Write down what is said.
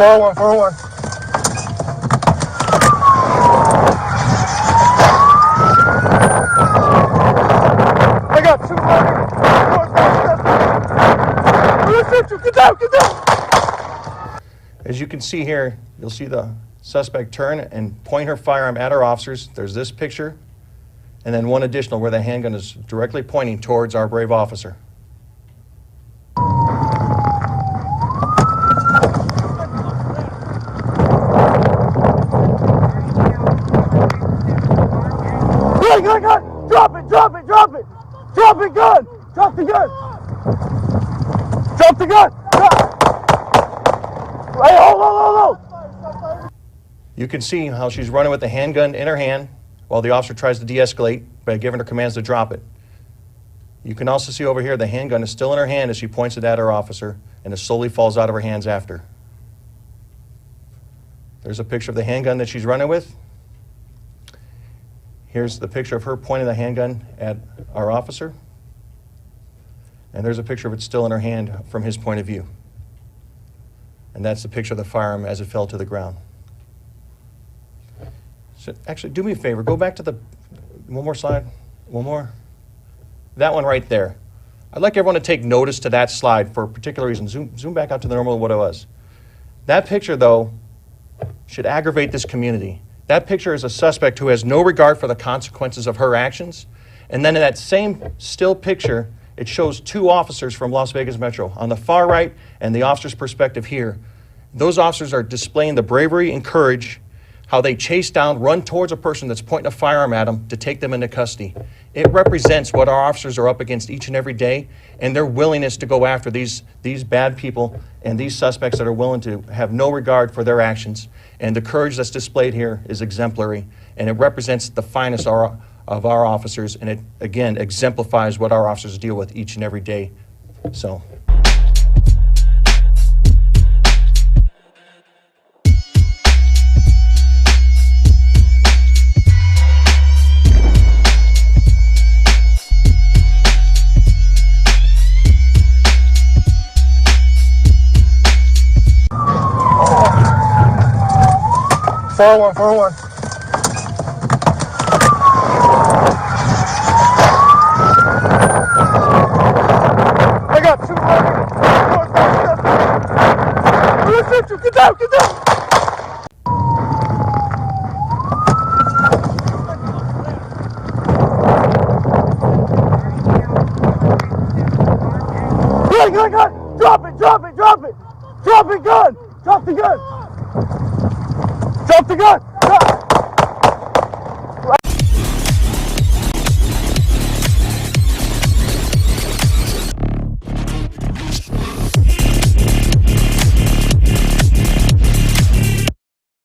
401, 401. I got two runners. Get down, get down. As you can see here, you'll see the suspect turn and point her firearm at our officers. There's this picture, and then one additional where the handgun is directly pointing towards our brave officer. Gun! Drop it, drop it, drop it! Drop it, gun! Drop the gun! Drop the gun! Hey, hold! You can see how she's running with the handgun in her hand while the officer tries to de-escalate by giving her commands to drop it. You can also see over here the handgun is still in her hand as she points it at her officer, and it slowly falls out of her hands after. There's a picture of the handgun that she's running with. Here's the picture of her pointing the handgun at our officer. And there's a picture of it still in her hand from his point of view. And that's the picture of the firearm as it fell to the ground. So actually, do me a favor, go back to the, one more slide, one more. That one right there. I'd like everyone to take notice to that slide for a particular reason. Zoom back out to the normal of what it was. That picture, though, should aggravate this community. That picture is a suspect who has no regard for the consequences of her actions. And then in that same still picture, it shows two officers from Las Vegas Metro on the far right and the officer's perspective here. Those officers are displaying the bravery and courage, how they chase down, run towards a person that's pointing a firearm at them to take them into custody. It represents what our officers are up against each and every day, and their willingness to go after these bad people and these suspects that are willing to have no regard for their actions. And the courage that's displayed here is exemplary, and it represents the finest of our officers, and it, again, exemplifies what our officers deal with each and every day. So. Four one.